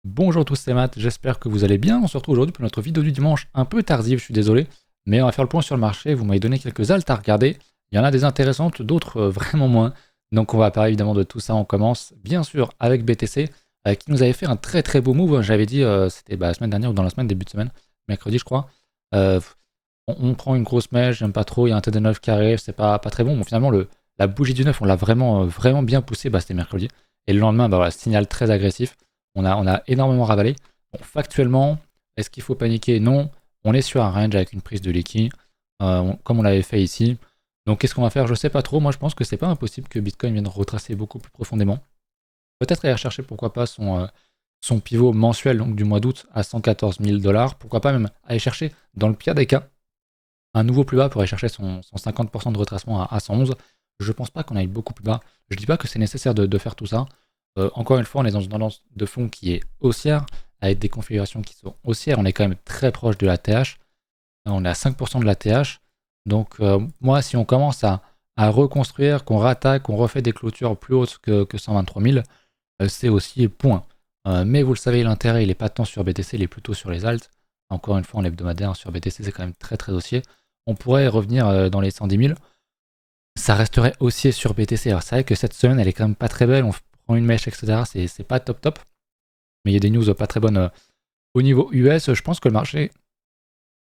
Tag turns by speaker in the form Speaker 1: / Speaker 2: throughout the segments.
Speaker 1: Bonjour à tous, c'est Matt, j'espère que vous allez bien. On se retrouve aujourd'hui pour notre vidéo du dimanche un peu tardive, je suis désolé, mais on va faire le point sur le marché. Vous m'avez donné quelques altes à regarder. Il y en a des intéressantes, d'autres vraiment moins. Donc on va parler évidemment de tout ça. On commence bien sûr avec BTC qui nous avait fait un très très beau move. J'avais dit, c'était la semaine dernière ou dans la semaine, début de semaine, mercredi je crois. Euh, on prend une grosse mèche, j'aime pas trop, il y a un TD9 qui arrive, c'est pas très bon. Bon, finalement, la bougie du 9, on l'a vraiment bien poussé, c'était mercredi. Et le lendemain, voilà, signal très agressif. On a énormément ravalé. Bon, factuellement, est-ce qu'il faut paniquer? Non. On est sur un range avec une prise de liquide, comme on l'avait fait ici. Donc qu'est-ce qu'on va faire? Je sais pas trop. Moi, je pense que c'est pas impossible que Bitcoin vienne retracer beaucoup plus profondément. Peut-être aller rechercher, pourquoi pas, son pivot mensuel donc du mois d'août à 114 000 $. Pourquoi pas même aller chercher, dans le pire des cas, un nouveau plus bas pour aller chercher son 50% de retracement à 111. Je pense pas qu'on aille beaucoup plus bas. Je dis pas que c'est nécessaire de faire tout ça. Encore une fois, on est dans une tendance de fond qui est haussière, avec des configurations qui sont haussières. On est quand même très proche de la TH. On est à 5% de la TH. Donc moi, si on commence à reconstruire, qu'on rattaque, qu'on refait des clôtures plus hautes que 123 000, c'est aussi point. Mais vous le savez, l'intérêt, il n'est pas tant sur BTC, il est plutôt sur les alts. Encore une fois, en hebdomadaire, sur BTC, c'est quand même très très haussier. On pourrait revenir dans les 110 000. Ça resterait haussier sur BTC. Alors c'est vrai que cette semaine, elle est quand même pas très belle. On prend une mèche, etc. C'est pas top top. Mais il y a des news pas très bonnes au niveau US. Je pense que le marché,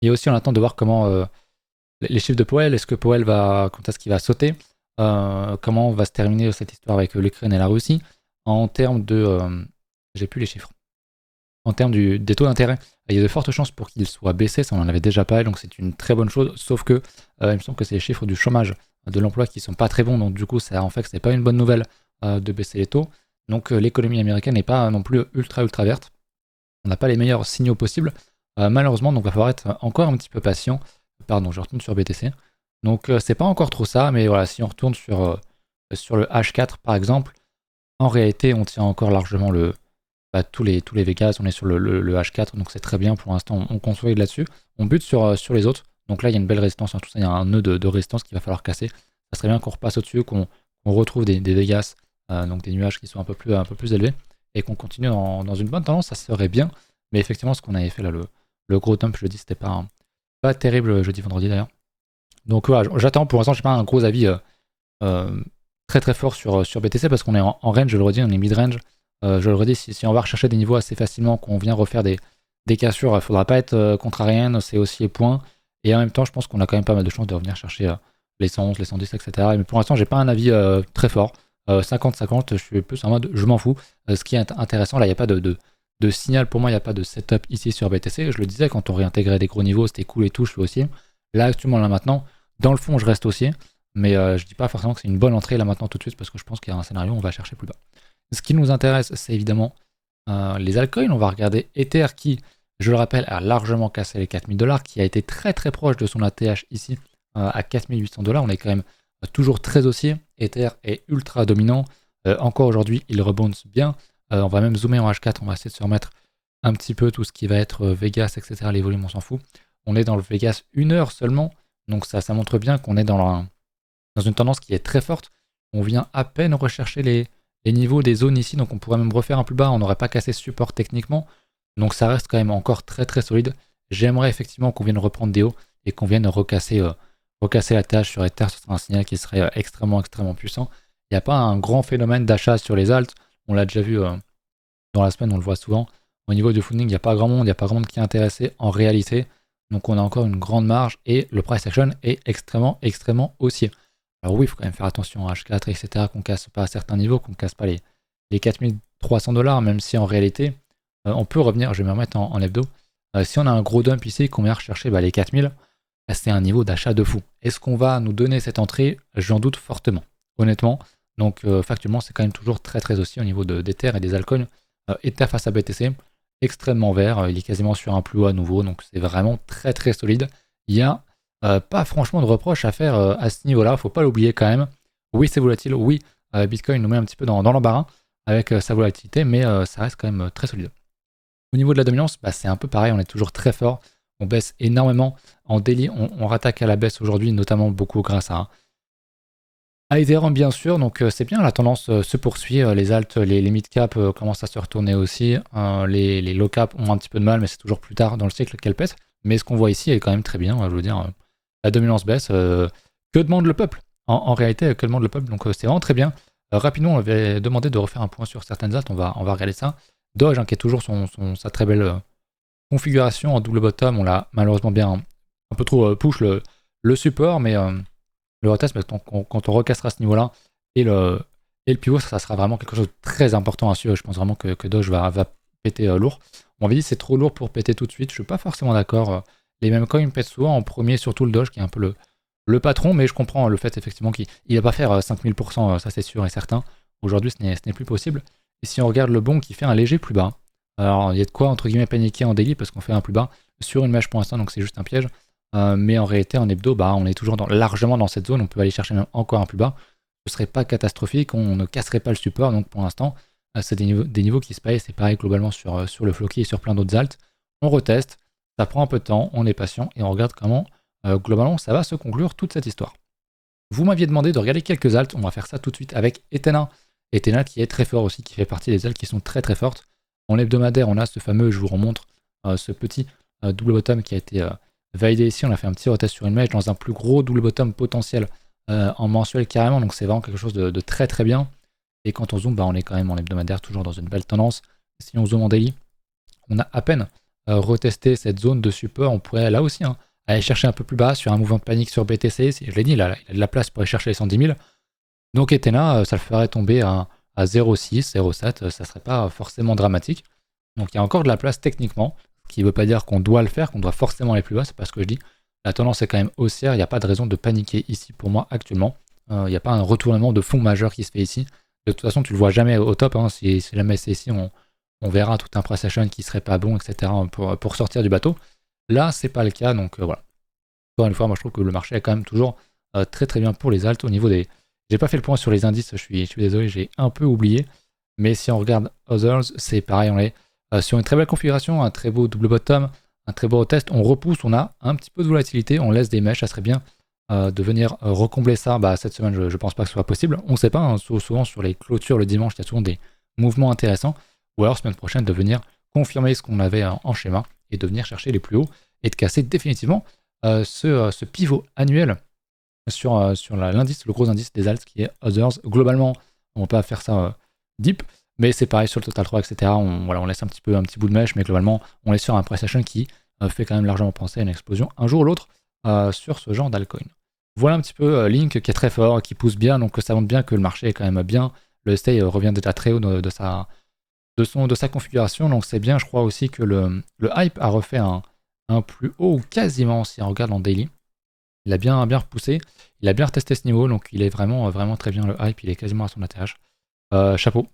Speaker 1: il y a aussi en attente de voir comment les chiffres de Powell, est-ce que Powell va, quand est-ce qu'il va sauter, comment va se terminer cette histoire avec l'Ukraine et la Russie en termes de, j'ai plus les chiffres, en termes des taux d'intérêt. Il y a de fortes chances pour qu'ils soient baissés, ça on en avait déjà parlé, donc c'est une très bonne chose, sauf que il me semble que c'est les chiffres du chômage, de l'emploi qui sont pas très bons, donc du coup ça en fait que c'est pas une bonne nouvelle de baisser les taux. Donc l'économie américaine n'est pas non plus ultra verte, on n'a pas les meilleurs signaux possibles, malheureusement, donc il va falloir être encore un petit peu patient. Pardon, je retourne sur BTC. Donc c'est pas encore trop ça, mais voilà, si on retourne sur le H4 par exemple, en réalité on tient encore largement tous les Vegas, on est sur le H4, donc c'est très bien pour l'instant, on consolide là-dessus. On bute sur les autres, donc là il y a une belle résistance, tout ça, il y a un nœud de résistance qu'il va falloir casser. Ça serait bien qu'on repasse au-dessus, qu'on retrouve des Vegas, donc des nuages qui sont un peu plus élevés, et qu'on continue dans une bonne tendance, ça serait bien. Mais effectivement, ce qu'on avait fait là, le gros dump jeudi, c'était pas terrible jeudi, vendredi d'ailleurs. Donc voilà, j'attends pour l'instant, je n'ai pas un gros avis très très fort sur BTC parce qu'on est en range, je le redis, on est mid-range. Je le redis, si on va rechercher des niveaux assez facilement, qu'on vient refaire des cassures, il ne faudra pas être contrarienne, c'est aussi les points. Et en même temps, je pense qu'on a quand même pas mal de chances de revenir chercher les 111, les 110, etc. Mais pour l'instant, j'ai pas un avis très fort. 50-50, je suis plus en mode je m'en fous. Ce qui est intéressant, là, il n'y a pas de signal pour moi, il n'y a pas de setup ici sur BTC. Je le disais, quand on réintégrait des gros niveaux, c'était cool et tout, je suis haussier. Là, actuellement, là maintenant, dans le fond, je reste haussier. Mais je dis pas forcément que c'est une bonne entrée là maintenant tout de suite parce que je pense qu'il y a un scénario où on va chercher plus bas. Ce qui nous intéresse, c'est évidemment les altcoins. On va regarder Ether qui, je le rappelle, a largement cassé les 4000 $, qui a été très très proche de son ATH ici à 4800 $. On est quand même toujours très haussier. Ether est ultra dominant. Encore aujourd'hui, il rebondit bien. On va même zoomer en H4. On va essayer de se remettre un petit peu tout ce qui va être Vegas, etc. Les volumes, on s'en fout. On est dans le Vegas 1 heure seulement. Donc ça montre bien qu'on est dans une tendance qui est très forte. On vient à peine rechercher les niveaux des zones ici, donc on pourrait même refaire un plus bas, on n'aurait pas cassé ce support techniquement, donc ça reste quand même encore très très solide. J'aimerais effectivement qu'on vienne reprendre des hauts et qu'on vienne recasser la tâche sur Ether, ce serait un signal qui serait extrêmement puissant. Il n'y a pas un grand phénomène d'achat sur les alts, on l'a déjà vu dans la semaine, on le voit souvent. Au niveau du funding, il n'y a pas grand monde qui est intéressé en réalité, donc on a encore une grande marge et le price action est extrêmement haussier. Alors oui, il faut quand même faire attention à H4, etc., qu'on ne casse pas à certains niveaux, qu'on ne casse pas les 4300 $, même si en réalité, on peut revenir, je vais me remettre en hebdo, si on a un gros dump ici, qu'on vient rechercher les 4000, c'est un niveau d'achat de fou. Est-ce qu'on va nous donner cette entrée? J'en doute fortement, honnêtement. Donc factuellement, c'est quand même toujours très très aussi au niveau d'Ether et des altcoins. Ether face à BTC, extrêmement vert, il est quasiment sur un plus haut à nouveau, donc c'est vraiment très très solide. Il y a pas franchement de reproche à faire à ce niveau-là, faut pas l'oublier quand même. Oui, c'est volatile, oui, Bitcoin nous met un petit peu dans l'embarras avec sa volatilité, mais ça reste quand même très solide. Au niveau de la dominance, c'est un peu pareil, on est toujours très fort, on baisse énormément en daily, on rattaque à la baisse aujourd'hui, notamment beaucoup grâce à Ethereum bien sûr, donc c'est bien, la tendance se poursuit, les alts, les mid-cap commencent à se retourner aussi, les low-cap ont un petit peu de mal, mais c'est toujours plus tard dans le cycle qu'elles pètent. Mais ce qu'on voit ici est quand même très bien, je veux dire, la dominance baisse, que demande le peuple? En réalité, que demande le peuple? Donc c'est vraiment très bien. Rapidement, on avait demandé de refaire un point sur certaines alts, on va regarder ça. Doge, hein, qui est toujours sa très belle configuration en double bottom, on l'a malheureusement bien un peu trop push le support, mais le retest, mais quand on recassera ce niveau-là et le pivot, ça sera vraiment quelque chose de très important à suivre. Je pense vraiment que Doge va péter lourd. On m'avait dit c'est trop lourd pour péter tout de suite. Je suis pas forcément d'accord. Les mêmes coins pètent souvent en premier, surtout le Doge qui est un peu le patron, mais je comprends le fait effectivement qu'il va pas faire 5000%, ça c'est sûr et certain. Aujourd'hui, ce n'est plus possible. Et si on regarde le bon qui fait un léger plus bas, alors il y a de quoi entre guillemets paniquer en daily parce qu'on fait un plus bas sur une mèche pour l'instant, donc c'est juste un piège. Mais en réalité, en hebdo, on est toujours largement dans cette zone. On peut aller chercher même encore un plus bas. Ce serait pas catastrophique. On ne casserait pas le support. Donc pour l'instant, c'est des niveaux qui se payent. C'est pareil globalement sur le Floki et sur plein d'autres alts. On reteste. Ça prend un peu de temps. On est patient et on regarde comment globalement ça va se conclure toute cette histoire. Vous m'aviez demandé de regarder quelques alts. On va faire ça tout de suite avec Ethena. Ethena qui est très fort aussi, qui fait partie des alts qui sont très très fortes. En hebdomadaire, on a ce fameux, je vous remontre, ce petit double bottom qui a été validé ici. On a fait un petit retest sur une mèche dans un plus gros double bottom potentiel en mensuel carrément. Donc c'est vraiment quelque chose de très très bien. Et quand on zoome, on est quand même en hebdomadaire toujours dans une belle tendance. Si on zoome en daily, on a à peine retesté cette zone de support. On pourrait là aussi aller chercher un peu plus bas sur un mouvement de panique sur BTC. Je l'ai dit, là, il a de la place pour aller chercher les 110 000. Donc Ethena, ça le ferait tomber à 0,6, 0,7. Ça serait pas forcément dramatique. Donc il y a encore de la place techniquement, ce qui ne veut pas dire qu'on doit le faire, qu'on doit forcément aller plus bas, c'est pas ce que je dis. La tendance est quand même haussière, il n'y a pas de raison de paniquer ici pour moi actuellement. Il n'y a pas un retournement de fond majeur qui se fait ici. De toute façon, tu le vois jamais au top, si jamais c'est ici, on verra tout un price action qui serait pas bon, etc. pour sortir du bateau. Là, c'est pas le cas, donc voilà. Encore une fois, moi je trouve que le marché est quand même toujours très très bien pour les alts au niveau des... J'ai pas fait le point sur les indices, je suis désolé, j'ai un peu oublié. Mais si on regarde Others, c'est pareil, on est sur une très belle configuration, un très beau double bottom, un très beau test. On repousse, on a un petit peu de volatilité, on laisse des mèches, ça serait bien de venir recombler ça. Cette semaine, je pense pas que ce soit possible. On sait pas, souvent sur les clôtures le dimanche, il y a souvent des mouvements intéressants. Ou alors semaine prochaine, de venir confirmer ce qu'on avait en schéma et de venir chercher les plus hauts et de casser définitivement ce pivot annuel sur l'indice, le gros indice des alts qui est Others. Globalement, on ne va pas faire ça deep, mais c'est pareil sur le Total 3, etc. On laisse un petit bout de mèche, mais globalement, on est sur un price action qui fait quand même largement penser à une explosion un jour ou l'autre sur ce genre d'altcoin. Voilà un petit peu Link qui est très fort, qui pousse bien, donc ça montre bien que le marché est quand même bien. Le stay revient déjà très haut de sa configuration, donc c'est bien. Je crois aussi que le hype a refait un plus haut, quasiment, si on regarde en daily. Il a bien repoussé, il a bien retesté ce niveau, donc il est vraiment, vraiment très bien le hype, il est quasiment à son ATH. Chapeau.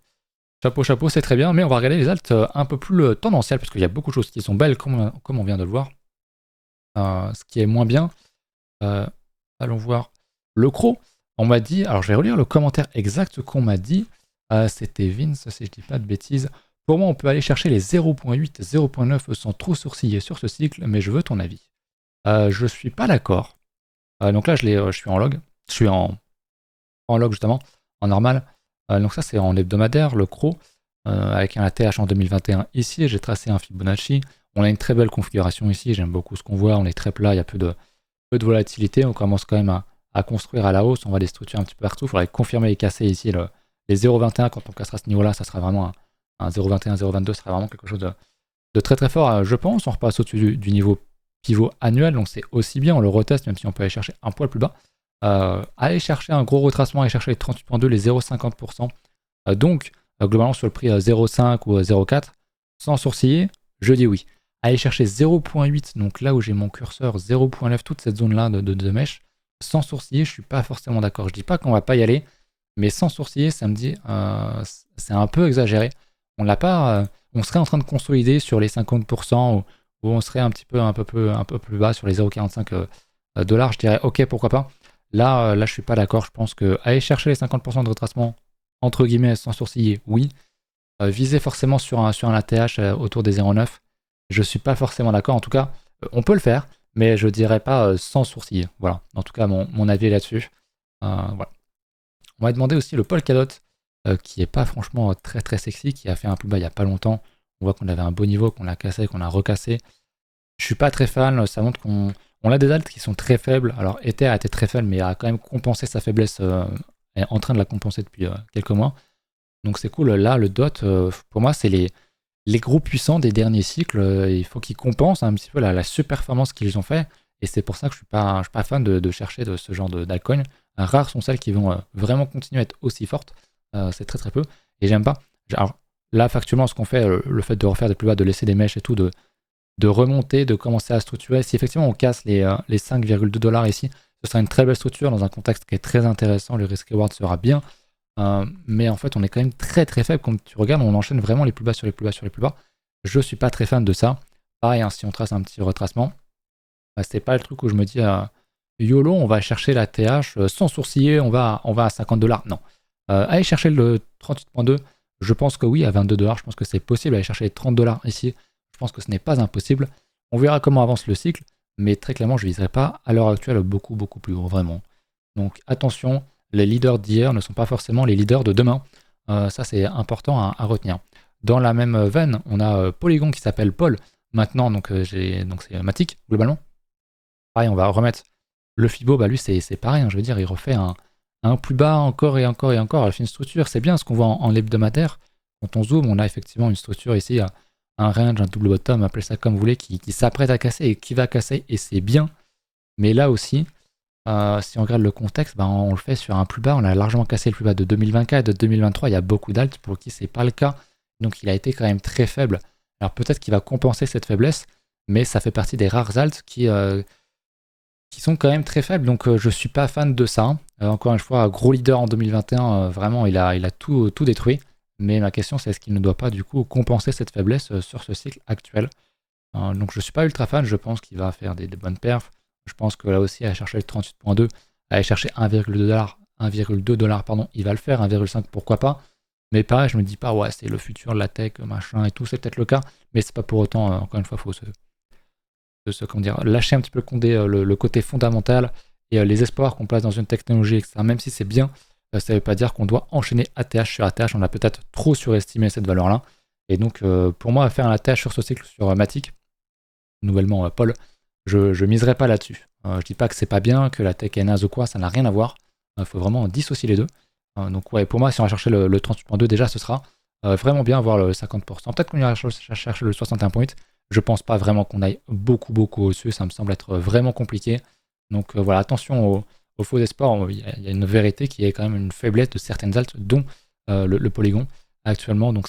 Speaker 1: Chapeau, c'est très bien, mais on va regarder les alts un peu plus tendancielles, parce qu'il y a beaucoup de choses qui sont belles, comme on vient de le voir. Ce qui est moins bien, allons voir le Cro. On m'a dit, alors je vais relire le commentaire exact qu'on m'a dit, c'était Vince, si je dis pas de bêtises. Pour moi, on peut aller chercher les 0.8, 0.9 sans trop sourciller sur ce cycle, mais je veux ton avis. Je suis pas d'accord. Donc là, je suis en log. Je suis en log justement, en normal. Donc ça, c'est en hebdomadaire, le Cro, avec un ATH en 2021 ici. J'ai tracé un Fibonacci. On a une très belle configuration ici. J'aime beaucoup ce qu'on voit. On est très plat, il y a peu de volatilité. On commence quand même à construire à la hausse. On va les structurer un petit peu partout. Il faudrait confirmer et casser ici les 0.21. Quand on cassera ce niveau-là, ça sera vraiment un 0.21, 0.22. Ce sera vraiment quelque chose de très très fort, je pense. On repasse au-dessus du niveau pivot annuel, donc c'est aussi bien, on le reteste, même si on peut aller chercher un poil plus bas. Aller chercher un gros retracement, aller chercher les 38.2, les 0,50%. Donc, globalement, sur le prix 0,5 ou 0,4, sans sourciller, je dis oui. Aller chercher 0,8, donc là où j'ai mon curseur, 0,9, toute cette zone-là de mèche, sans sourciller, je suis pas forcément d'accord. Je dis pas qu'on va pas y aller, mais sans sourciller, ça me dit, c'est un peu exagéré. On l'a pas, on serait en train de consolider sur les 50%, où on serait un peu plus bas sur les 0,45 $, je dirais ok, pourquoi pas. Là, je suis pas d'accord. Je pense que aller chercher les 50% de retracement entre guillemets sans sourciller, oui. Viser forcément sur un ATH autour des 0,9, je suis pas forcément d'accord. En tout cas, on peut le faire, mais je dirais pas sans sourciller. Voilà. En tout cas, mon avis est là-dessus. Voilà. On m'a demandé aussi le Polkadot, qui est pas franchement très très sexy, qui a fait un plus bas il y a pas longtemps. On voit qu'on avait un beau niveau, qu'on l'a cassé, qu'on a recassé. Je suis pas très fan, ça montre qu'on a des alts qui sont très faibles. Alors Ether était très faible, mais a quand même compensé sa faiblesse, est en train de la compenser depuis quelques mois. Donc c'est cool. Là, le DOT, pour moi, c'est les gros puissants des derniers cycles. Il faut qu'ils compensent un petit peu la surperformance qu'ils ont fait. Et c'est pour ça que je suis pas fan de chercher de ce genre d'altcoin. Rares sont celles qui vont vraiment continuer à être aussi fortes. C'est très très peu. Et j'aime pas. Alors là, factuellement, ce qu'on fait, le fait de refaire des plus bas, de laisser des mèches et tout, de remonter, de commencer à structurer. Si effectivement on casse les 5,2 $ ici, ce sera une très belle structure dans un contexte qui est très intéressant. Le risk reward sera bien. Mais en fait, on est quand même très très faible. Comme tu regardes, on enchaîne vraiment les plus bas sur les plus bas sur les plus bas. Je suis pas très fan de ça. Pareil, hein, si on trace un petit retracement, c'est pas le truc où je me dis YOLO, on va chercher la TH sans sourciller, on va à 50 $. Non. Aller chercher le 38.2, je pense que oui, à 22 $, je pense que c'est possible. Aller chercher les 30 $ ici, je pense que ce n'est pas impossible. On verra comment avance le cycle, mais très clairement, je ne viserai pas à l'heure actuelle beaucoup plus haut, vraiment. Donc attention, les leaders d'hier ne sont pas forcément les leaders de demain. Ça, c'est important à retenir. Dans la même veine, on a Polygon qui s'appelle Paul. Maintenant, donc c'est Matic, globalement. Pareil, on va remettre le Fibo, bah lui, c'est pareil, hein, je veux dire, il refait un plus bas encore et encore et encore. Elle fait une structure, c'est bien ce qu'on voit en hebdomadaire. Quand on zoome, on a effectivement une structure ici, un range, un double bottom, appelez ça comme vous voulez, qui s'apprête à casser et qui va casser, et c'est bien. Mais là aussi, si on regarde le contexte, ben on le fait sur un plus bas. On a largement cassé le plus bas de 2024 et de 2023. Il y a beaucoup d'alts pour qui c'est pas le cas. Donc il a été quand même très faible. Alors peut-être qu'il va compenser cette faiblesse, mais ça fait partie des rares alts qui sont quand même très faibles. Donc je suis pas fan de ça. Encore une fois, gros leader en 2021, vraiment il a tout détruit. Mais ma question c'est est-ce qu'il ne doit pas du coup compenser cette faiblesse sur ce cycle actuel. Donc je suis pas ultra fan. Je pense qu'il va faire des bonnes perfs. Je pense que là aussi, aller chercher le 38.2, aller chercher 1,2 $, pardon, il va le faire, 1,5 pourquoi pas. Mais pareil, je me dis pas, ouais, c'est le futur de la tech, machin et tout, c'est peut-être le cas, mais c'est pas pour autant, encore une fois, il faut comment dire, lâcher un petit peu le côté fondamental et les espoirs qu'on place dans une technologie, etc. Même si c'est bien, ça veut pas dire qu'on doit enchaîner ATH sur ATH, on a peut-être trop surestimé cette valeur-là. Et donc, pour moi, faire un ATH sur ce cycle sur Matic, nouvellement Paul, je miserai pas là-dessus. Je dis pas que c'est pas bien, que la tech est naze ou quoi, ça n'a rien à voir. Il faut vraiment dissocier les deux. Donc ouais, pour moi, si on va chercher le 38.2, déjà, ce sera vraiment bien, voir le 50%. Peut-être qu'on ira chercher le 61.8. Je pense pas vraiment qu'on aille beaucoup au-dessus. Ça me semble être vraiment compliqué. Donc voilà, attention aux faux espoirs. Il y a une vérité qui est quand même une faiblesse de certaines alts, dont le Polygon actuellement. Donc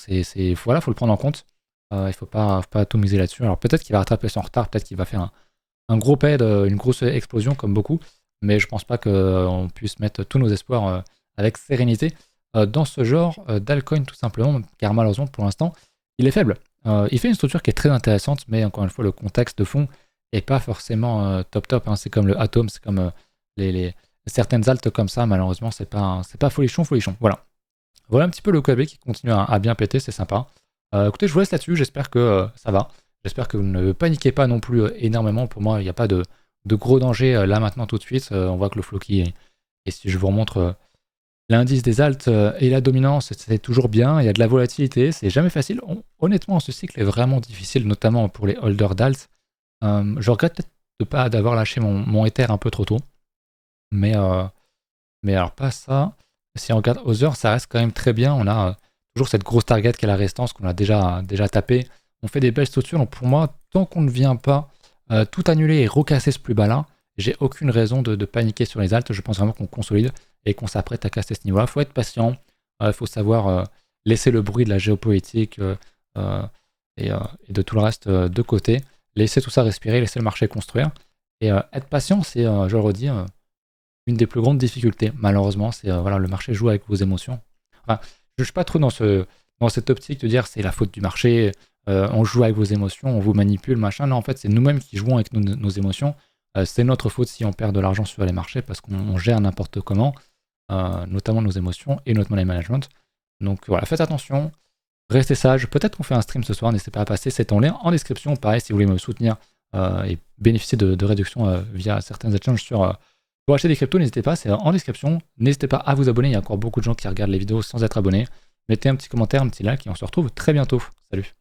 Speaker 1: voilà, faut le prendre en compte. Il faut pas tout miser là-dessus. Alors peut-être qu'il va rattraper son retard, peut-être qu'il va faire un gros ped, une grosse explosion comme beaucoup, mais je pense pas qu'on puisse mettre tous nos espoirs avec sérénité dans ce genre d'altcoin tout simplement, car malheureusement pour l'instant il est faible. Il fait une structure qui est très intéressante, mais encore une fois le contexte de fond est pas forcément top, hein. C'est comme le Atom, c'est comme certaines altes comme ça, malheureusement c'est pas folichon. Voilà un petit peu le KB qui continue à bien péter, c'est sympa. Écoutez, je vous laisse là-dessus, j'espère que ça va. J'espère que vous ne paniquez pas non plus énormément. Pour moi, il n'y a pas de gros danger là maintenant tout de suite. On voit que le Floki, et si je vous remontre l'indice des alts et la dominance, c'est toujours bien. Il y a de la volatilité, c'est jamais facile. Honnêtement, ce cycle est vraiment difficile, notamment pour les holders d'alt. Je regrette peut-être de pas d'avoir lâché mon Ether un peu trop tôt. Mais alors pas ça. Si on regarde Other, ça reste quand même très bien. On a toujours cette grosse target qui est la résistance qu'on a déjà tapé. On fait des belles structures, donc pour moi, tant qu'on ne vient pas tout annuler et recasser ce plus bas là, j'ai aucune raison de paniquer sur les alts. Je pense vraiment qu'on consolide et qu'on s'apprête à casser ce niveau-là. Il faut être patient, il faut savoir laisser le bruit de la géopolitique et de tout le reste de côté, laisser tout ça respirer, laisser le marché construire. Et être patient, c'est, je le redis, une des plus grandes difficultés, malheureusement. C'est voilà, le marché joue avec vos émotions. Enfin, je ne suis pas trop dans cette optique de dire c'est la faute du marché. On joue avec vos émotions, on vous manipule, machin. Non, en fait, c'est nous-mêmes qui jouons avec nos émotions. C'est notre faute si on perd de l'argent sur les marchés parce qu'on gère n'importe comment, notamment nos émotions et notre money management. Donc voilà, faites attention, restez sage. Peut-être qu'on fait un stream ce soir, n'hésitez pas à passer, c'est en lien en description. Pareil, si vous voulez me soutenir et bénéficier de réductions via certains échanges sur Pour acheter des cryptos, n'hésitez pas, c'est en description. N'hésitez pas à vous abonner, il y a encore beaucoup de gens qui regardent les vidéos sans être abonnés. Mettez un petit commentaire, un petit like et on se retrouve très bientôt. Salut.